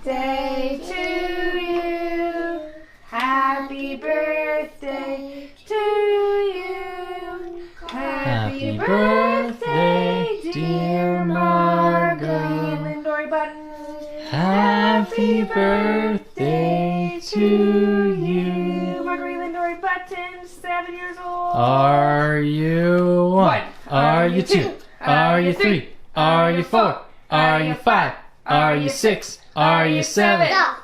birthday to you. Happy birthday to you. Happy birthday, dear Margot. Lindori Buttons. Happy birthday to you. Marguerite Lindori Buttons, 7 years old. Are you one? Are you two? Are you three? Are you four? Are you five? Are you six? Are you seven? No.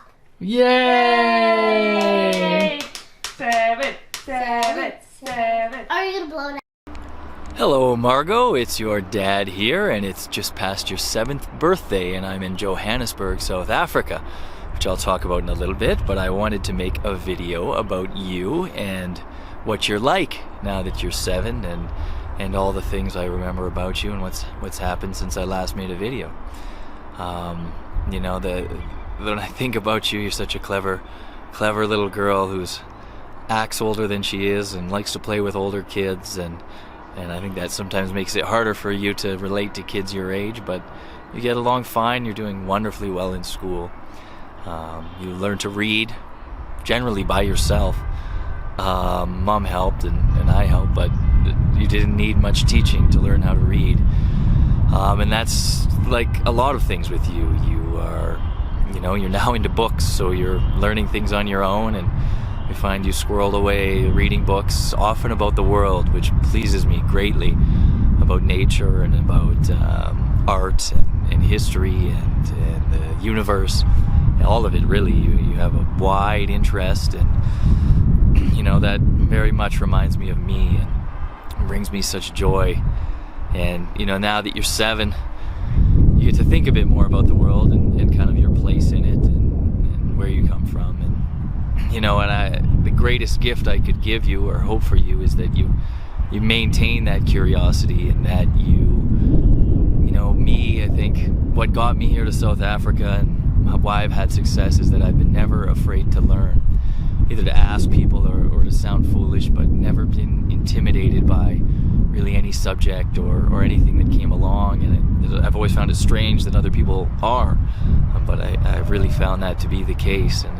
Yay! Seven. Are you gonna blow it out? Hello Margot, it's your dad here, and it's just past your 7th birthday, and I'm in Johannesburg, South Africa, which I'll talk about in a little bit. But I wanted to make a video about you and what you're like now that you're 7, and all the things I remember about you and what's happened since I last made a video. You know, when I think about you, you're such a clever little girl who's acts older than she is and likes to play with older kids, and I think that sometimes makes it harder for you to relate to kids your age, but you get along fine. You're doing wonderfully well in school. You learn to read generally by yourself. Mom helped and I helped, but you didn't need much teaching to learn how to read. And that's like a lot of things with you. You're now into books, so you're learning things on your own, and I find you squirreled away reading books, often about the world, which pleases me greatly, about nature and about art and history and the universe, all of it really. You have a wide interest, and that very much reminds me of me and brings me such joy. And now that you're 7, you get to think a bit more about the world and kind of your place in it and where you come from. And the greatest gift I could give you or hope for you is that you maintain that curiosity, and that me, I think what got me here to South Africa and why I've had success is that I've been never afraid to learn, either to ask people or to sound foolish, but never been intimidated by really any subject or anything that came along. And I've always found it strange that other people are, but I've really found that to be the case. And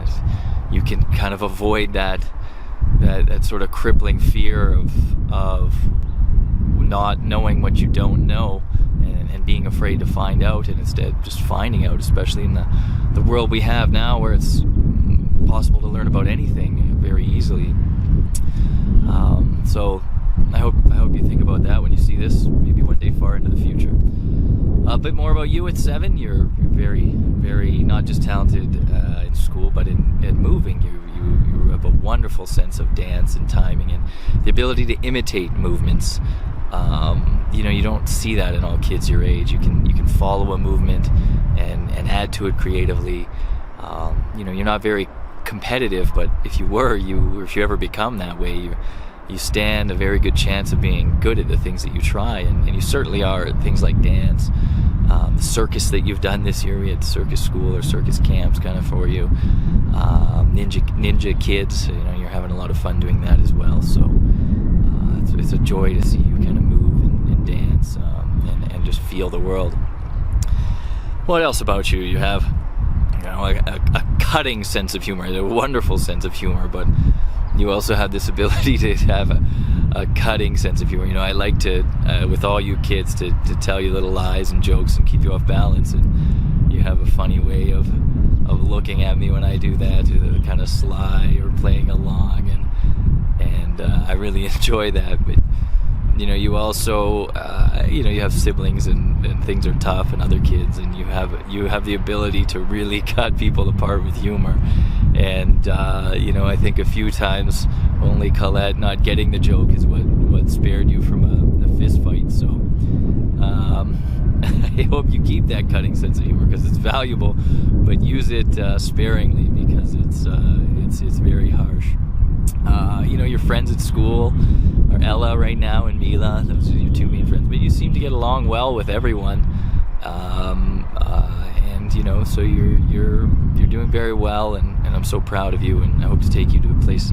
you can kind of avoid that sort of crippling fear of not knowing what you don't know and being afraid to find out, and instead just finding out, especially in the world we have now, where it's possible to learn about anything very easily. So I hope you think about that when you see this, maybe one day far into the future. A bit more about you at 7. You're very, very not just talented in school, but in moving. You have a wonderful sense of dance and timing and the ability to imitate movements. You don't see that in all kids your age. You can follow a movement and add to it creatively. You're not very competitive, but if you ever become that way, you stand a very good chance of being good at the things that you try, and you certainly are at things like dance. The circus that you've done this year, we had circus school or circus camps kind of for you. Ninja kids, you're having a lot of fun doing that as well. So it's a joy to see you kind of move and dance and just feel the world. What else about you? You have a cutting sense of humor, a wonderful sense of humor, but you also have this ability to have a cutting sense of humor. I like to, with all you kids, to tell you little lies and jokes and keep you off balance, and you have a funny way of looking at me when I do that, kind of sly or playing along, and I really enjoy that. But you also you have siblings and things are tough, and other kids, and you have the ability to really cut people apart with humor. And I think a few times only Colette not getting the joke is what spared you from a fist fight. So I hope you keep that cutting sense of humor, because it's valuable, but use it sparingly, because it's very harsh. Your friends at school are Ella right now and Mila. Those are your 2 main friends, but you seem to get along well with everyone. So you're doing very well, and I'm so proud of you, and I hope to take you to a place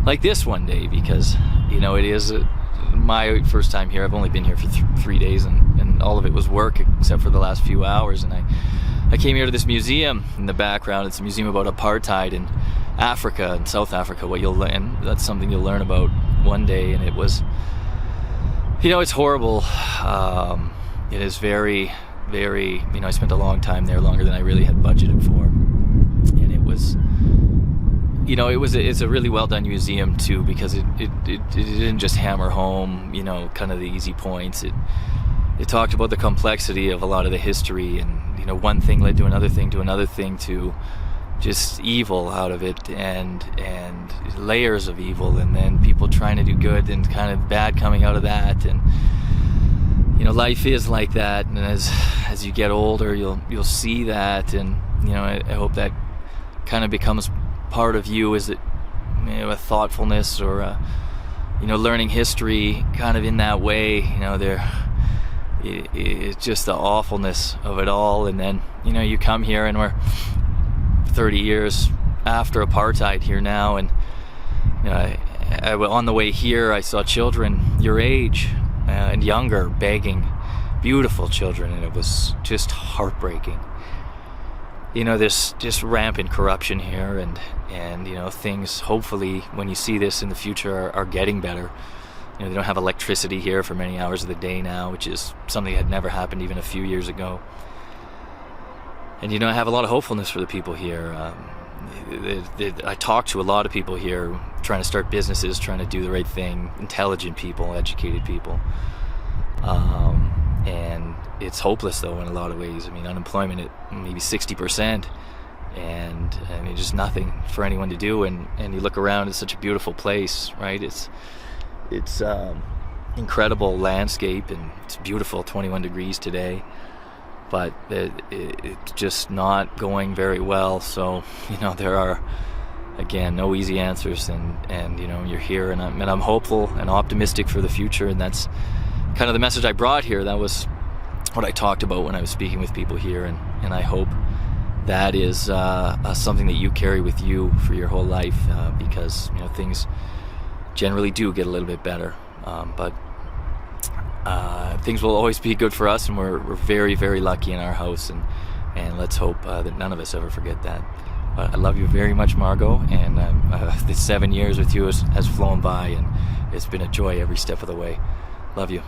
like this one day, because it is my first time here. I've only been here for 3 days, and all of it was work except for the last few hours, and I came here to this museum in the background. It's a museum about apartheid in Africa, in South Africa. What you'll learn, that's something you'll learn about one day, and it was, it's horrible. It is very, very, I spent a long time there, longer than I really had budgeted for, and it was, it's a really well done museum too, because it didn't just hammer home, kind of the easy points. It talked about the complexity of a lot of the history, and one thing led to another thing to just evil out of it, and layers of evil, and then people trying to do good and kind of bad coming out of that. And life is like that, and as you get older, you'll see that, and I hope that kind of becomes part of you, is it a thoughtfulness or learning history kind of in that way. It's just the awfulness of it all, and then you come here, and we're 30 years after apartheid here now, and on the way here I saw children your age and younger begging, beautiful children, and it was just heartbreaking. There's just rampant corruption here, and things, hopefully when you see this in the future, are getting better. They don't have electricity here for many hours of the day now, which is something that had never happened even a few years ago. And I have a lot of hopefulness for the people here. I talk to a lot of people here trying to start businesses, trying to do the right thing, intelligent people, educated people. And it's hopeless though in a lot of ways. Unemployment at maybe 60%, and just nothing for anyone to do. And you look around, it's such a beautiful place, right? It's incredible landscape, and it's beautiful, 21 degrees today, but it's just not going very well. So there are, again, no easy answers, and you're here, and I'm hopeful and optimistic for the future, and that's kind of the message I brought here. That was what I talked about when I was speaking with people here, and I hope that is something that you carry with you for your whole life, because things generally do get a little bit better, but things will always be good for us, and we're very, very lucky in our house, and let's hope that none of us ever forget that. But I love you very much, Margot, and the 7 years with you has flown by, and it's been a joy every step of the way. Love you.